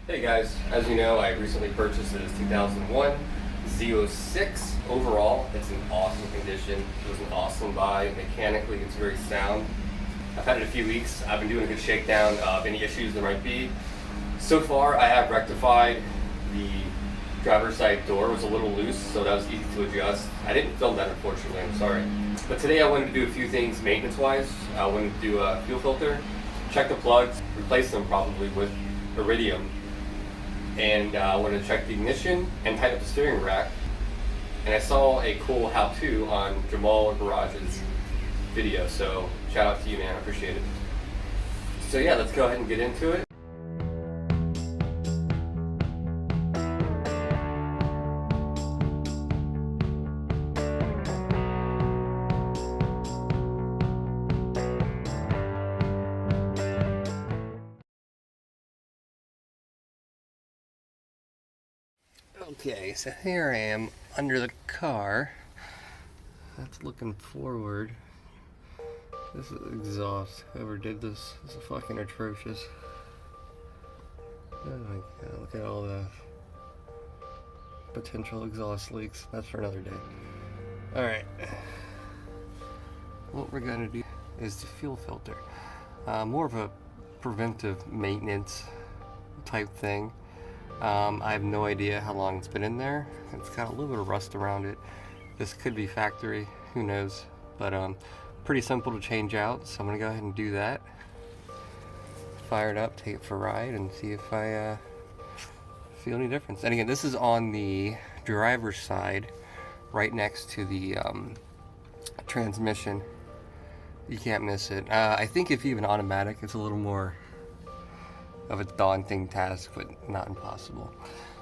Hey guys, as you know, I recently purchased this 2001 Z06 overall. It's in awesome condition. It was an awesome buy. Mechanically, it's very sound. I've had it a few weeks. I've been doing a good shakedown of any issues there might be. So far, I have rectified the driver's side door. Was a little loose, so that was easy to adjust. I didn't film that, unfortunately. I'm sorry. But today I wanted to do a few things maintenance-wise. I wanted to do a fuel filter, check the plugs, replace them probably with iridium, and I wanted to check the ignition and tighten up the steering rack. And I saw a cool how-to on Jamal Garage's video, so shout out to you, man. I appreciate it. So yeah, let's go ahead and get into it. Okay, so here I am under the car. That's looking forward. This is exhaust. Whoever did this is fucking atrocious. Oh my god, look at all the potential exhaust leaks. That's for another day. Alright. What we're gonna do is the fuel filter. More of a preventive maintenance type thing. I have no idea how long it's been in there. It's got a little bit of rust around it. This could be factory, who knows, but pretty simple to change out, so I'm gonna go ahead and do that. Fire it up, take it for a ride, and see if I feel any difference. And again, this is on the driver's side, right next to the transmission. You can't miss it. I think if even automatic, it's a little more of a daunting task, but not impossible.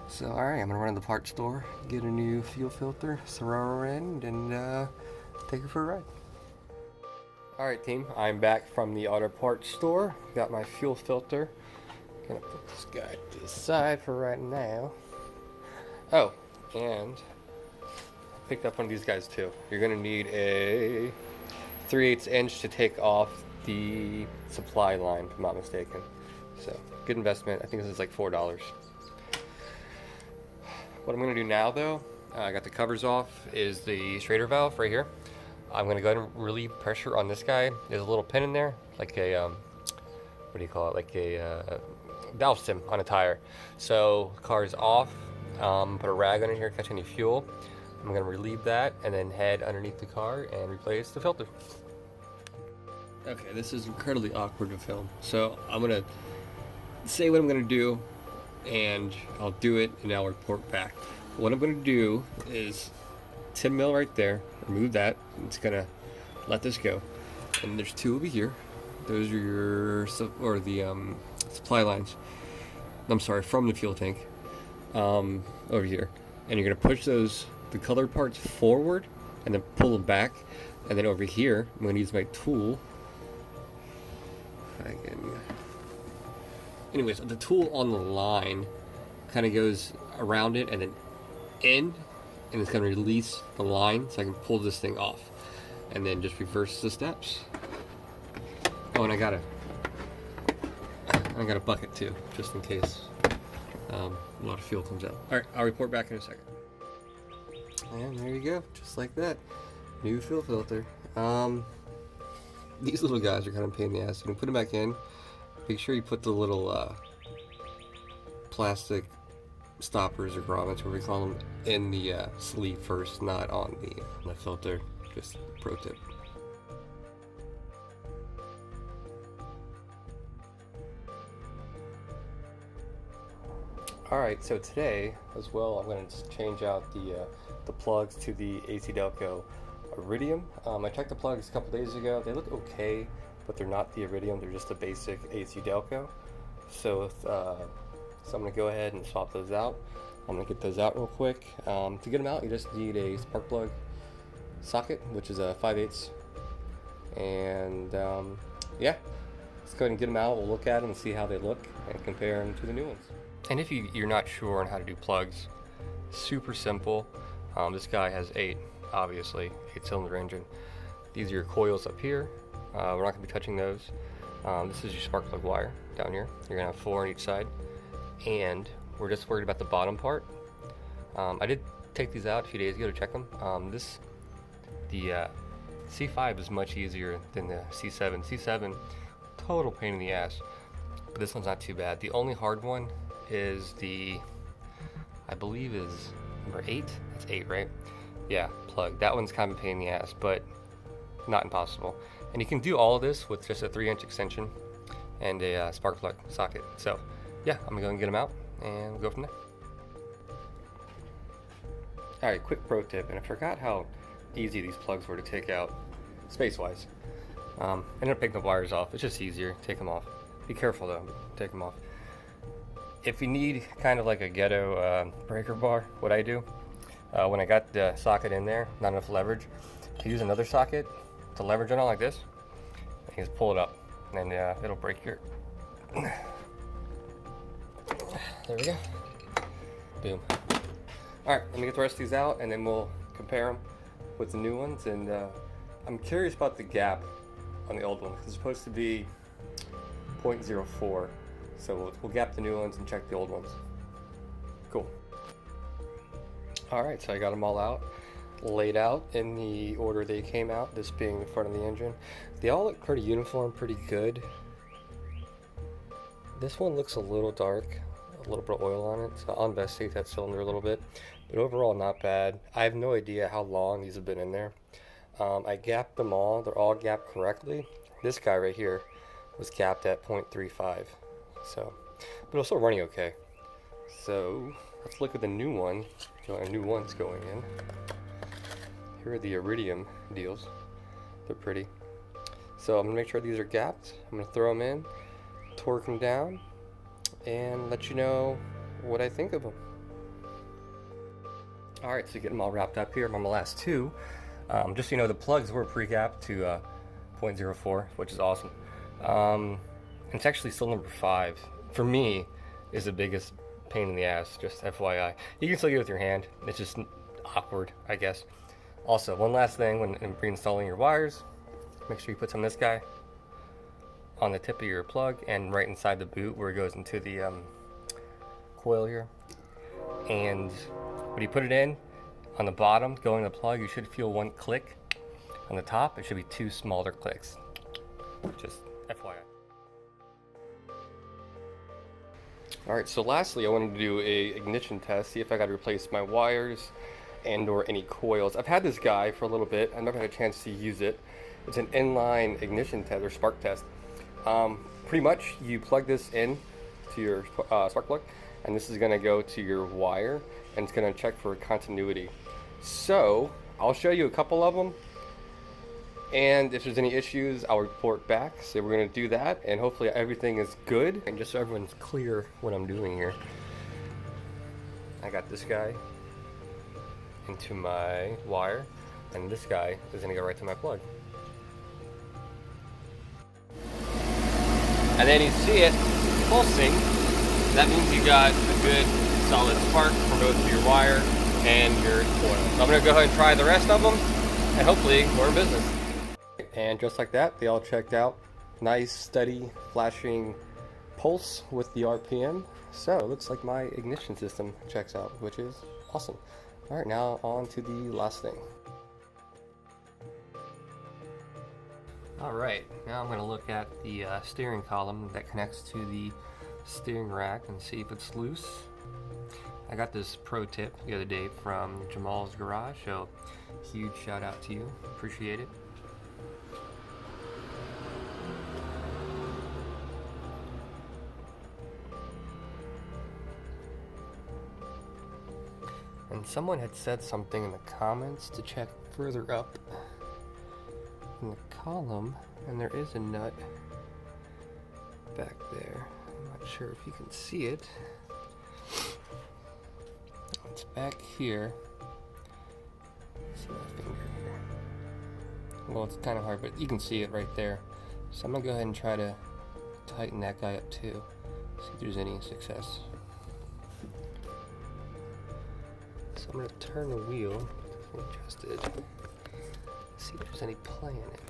So alright, I'm gonna run to the parts store, get a new fuel filter, throw her in, and take her for a ride. Alright team, I'm back from the auto parts store. Got my fuel filter. Gonna put this guy to the side for right now. Oh, and I picked up one of these guys too. You're gonna need a 3/8 inch to take off the supply line, if I'm not mistaken. So, good investment. I think this is like $4. What I'm going to do now, though, I got the covers off, is the Schrader valve right here. I'm going to go ahead and relieve pressure on this guy. There's a little pin in there, like a, what do you call it, like a valve stem on a tire. So, car's off. Put a rag on it here, catch any fuel. I'm going to relieve that and then head underneath the car and replace the filter. Okay, this is incredibly awkward to film. So, I'm going to say what I'm going to do, and I'll do it, and I'll report back. What I'm going to do is 10 mil right there, remove that. It's going to let this go. And there's two over here. Those are your, or the supply lines. I'm sorry, from the fuel tank over here. And you're going to push those, the colored parts forward, and then pull them back. And then over here, I'm going to use my tool. If I can. Anyways, the tool on the line kind of goes around it and then in, and it's going to release the line so I can pull this thing off. And then just reverse the steps. Oh, and I got a bucket too, just in case a lot of fuel comes out. Alright, I'll report back in a second. And there you go, just like that. New fuel filter. These little guys are kind of a pain in the ass. You can put them back in. Make sure you put the little plastic stoppers or grommets, whatever we call them, in the sleeve first, not on the filter. Just pro tip. Alright, so today as well, I'm going to change out the plugs to the AC Delco Iridium. I checked the plugs a couple days ago. They look okay, but they're not the Iridium, they're just the basic AC Delco. So, so I'm going to go ahead and swap those out. I'm going to get those out real quick. To get them out, you just need a spark plug socket, which is a 5/8. And yeah, let's go ahead and get them out. We'll look at them and see how they look and compare them to the new ones. And if you're not sure on how to do plugs, super simple. This guy has 8, obviously, 8-cylinder engine. These are your coils up here. We're not going to be touching those. This is your spark plug wire down here. You're going to have 4 on each side. and we're just worried about the bottom part. I did take these out a few days ago to check them. The C5 is much easier than the C7. C7, total pain in the ass, but this one's not too bad. The only hard one is I believe is number 8. That's 8, right? Yeah, plug. That one's kind of a pain in the ass, but not impossible. And you can do all of this with just a 3-inch extension and a spark plug socket. So yeah, I'm gonna go and get them out and we'll go from there. Alright, quick pro tip, and I forgot how easy these plugs were to take out space-wise. I ended up taking the wires off. It's just easier. Take them off. Be careful though, take them off. If you need kind of like a ghetto breaker bar, what I do, when I got the socket in there, not enough leverage, I use another socket to leverage it on like this, and you just pull it up, and it'll break your... There we go. Boom. Alright, let me get the rest of these out, and then we'll compare them with the new ones. And I'm curious about the gap on the old one, because it's supposed to be 0.04. So we'll gap the new ones and check the old ones. Cool. Alright, so I got them all out, laid out in the order they came out, this being the front of the engine. They all look pretty uniform, pretty good. This one looks a little dark, a little bit of oil on it, so I'll investigate that cylinder a little bit. But overall, not bad. I have no idea how long these have been in there. I gapped them all. They're all gapped correctly. This guy right here was gapped at 0.35. So, but it's still running okay. So let's look at the new one. Our new one's going in. Here are the iridium deals. They're pretty. So I'm gonna make sure these are gapped. I'm gonna throw them in, torque them down, and let you know what I think of them. Alright, so getting them all wrapped up here. I'm on the last two. Just so you know, the plugs were pre-gapped to 0.04, which is awesome. It's actually still number 5. For me, is the biggest pain in the ass, just FYI. You can still get it with your hand. It's just awkward, I guess. Also, one last thing when reinstalling your wires, make sure you put some of this guy on the tip of your plug and right inside the boot where it goes into the coil here. And when you put it in, on the bottom, going to the plug, you should feel one click. On the top, it should be 2 smaller clicks. Just FYI. Alright, so lastly, I wanted to do a ignition test, see if I got to replace my wires and or any coils. I've had this guy for a little bit. I've never had a chance to use it. It's an inline ignition test or spark test. Pretty much, you plug this in to your spark plug, and this is going to go to your wire, and it's going to check for continuity. So I'll show you a couple of them, and if there's any issues, I'll report back. So we're going to do that, and hopefully everything is good. And just so everyone's clear what I'm doing here, I got this guy into my wire, and this guy is going to go right to my plug. And then you see it pulsing. That means you got a good solid spark from both your wire and your coil. So I'm going to go ahead and try the rest of them, and hopefully we're in business. And just like that, they all checked out. Nice, steady, flashing pulse with the RPM. So it looks like my ignition system checks out, which is awesome. All right, now on to the last thing. All right, now I'm going to look at the steering column that connects to the steering rack and see if it's loose. I got this pro tip the other day from Jamal's garage, so huge shout out to you. Appreciate it. And someone had said something in the comments to check further up in the column, and there is a nut back there. I'm not sure if you can see it. It's back here. See my finger here. Well, it's kind of hard, but you can see it right there. So I'm gonna go ahead and try to tighten that guy up too. See if there's any success. So I'm gonna turn the wheel, adjusted. See if there's any play in it.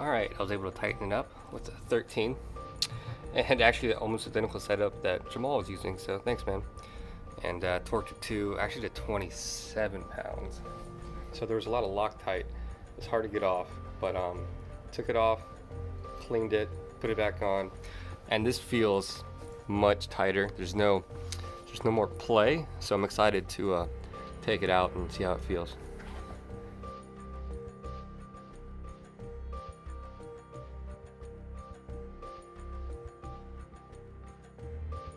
Alright, I was able to tighten it up with a 13. And actually almost identical setup that Jamal was using, so thanks, man. And torqued it to, actually to 27 pounds. So there was a lot of Loctite. It's hard to get off, but took it off, cleaned it, put it back on, and this feels much tighter. There's no more play, so I'm excited to take it out and see how it feels.